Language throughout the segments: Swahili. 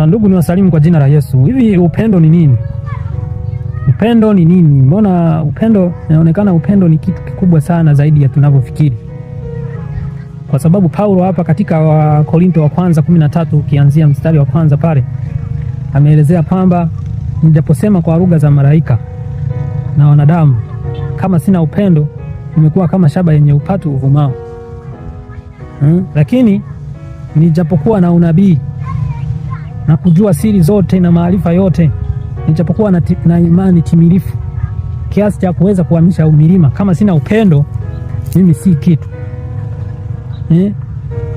Ndugu, ni wasalimu kwa jina la Yesu. Hivi upendo ni nini? Upendo ni nini? Mbona upendo, inaonekana upendo ni kitu kikubwa sana zaidi ya tunavyofikiri. Kwa sababu Paulo hapa katika Wakorintho wa kwanza 13 ukianzia mstari wa kwanza pale ameelezea kwamba nijaposema kwa lugha za malaika na wanadamu, kama sina upendo nimekuwa kama shaba yenye upatu uvumao. Lakini nijapokuwa na unabii na kujua siri zote na maarifa yote, nijapokuwa na imani timilifu kiasi cha kuweza kuhamisha milima, kama sina upendo mimi si kitu.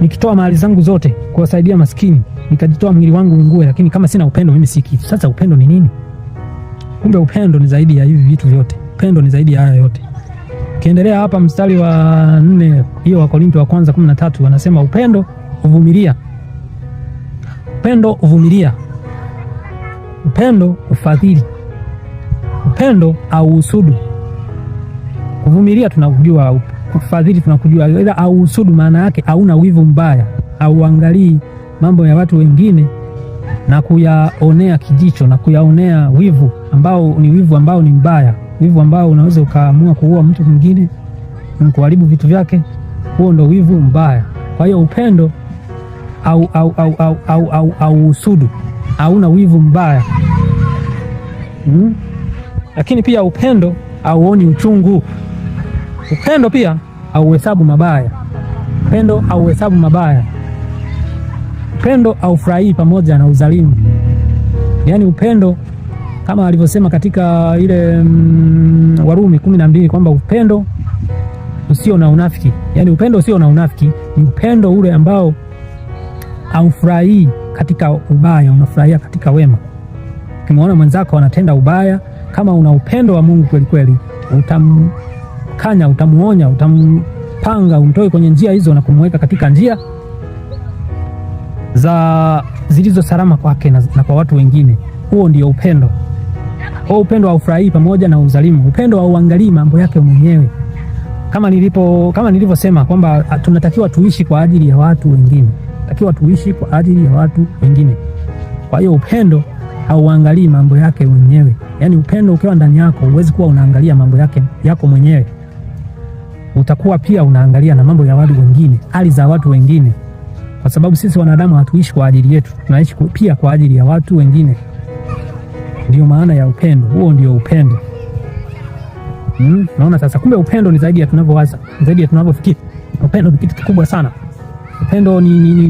Nikitoa mali zangu zote kuwasaidia maskini, nikajitoa mwili wangu ungue, lakini kama sina upendo mimi si kitu. Sasa upendo ni nini? Kumbe upendo ni zaidi ya hivi vitu vyote. Upendo ni zaidi ya haya yote. Kiendelea hapa mstari wa 4 hiyo wa Korintho wa kwanza 13 wanasema upendo uvumilia. Upendo uvumilia. Upendo ufadhili. Upendo au usudu. Kuvumilia tunakujua, kufadhili tunakujua, ila au usudu maana yake hauna wivu mbaya, au angalii mambo ya watu wengine na kuyaonea kijicho na kuyaonea wivu ambao ni mbaya, wivu ambao unaweza ukaamua kuua mtu mwingine na kuharibu vitu vyake. Huo ndo wivu mbaya. Kwa hiyo upendo au usudu hauna wivu mbaya. Lakini pia upendo hauoni uchungu. Upendo pia hauhesabu mabaya. Upendo hauhesabu mabaya. Upendo haufurahii pamoja na udhalimu. Yaani upendo kama alivyosema katika ile Warumi 12 kwamba upendo usio na unafiki. Yaani upendo usio na unafiki ni upendo ule ambao haufurahii katika ubaya, unafurahia katika wema. Ukimwona mwenzako anatenda ubaya, kama una upendo wa Mungu kweli kweli, utamkanya, utamuonya, utampanga, umtoe kwenye njia hizo na kumweka katika njia zilizo salama kwake na kwa watu wengine. Huo ndio upendo. Huo upendo haufurahii pamoja na udhalimu. Upendo hauangalii mambo yake mwenyewe. Kama nilivyosema kwamba tunatakiwa tuishi kwa ajili ya watu wengine. Takiwa tuishi kwa ajili ya watu wengine. Kwa hiyo upendo hauangalii mambo yake mwenyewe. Yaani upendo ukiwa ndani yako huwezi kuwa unaangalia mambo yako mwenyewe. Utakuwa pia unaangalia na mambo ya watu wengine, hali za watu wengine. Kwa sababu sisi wanadamu hatuishi kwa ajili yetu, tunaishi pia kwa ajili ya watu wengine. Ndio maana ya upendo. Huo ndio upendo. Naona sasa kumbe upendo ni zaidi ya tunavyowaza, zaidi ya tunavyofikiri. Upendo ni kitu kikubwa sana. Upendo ni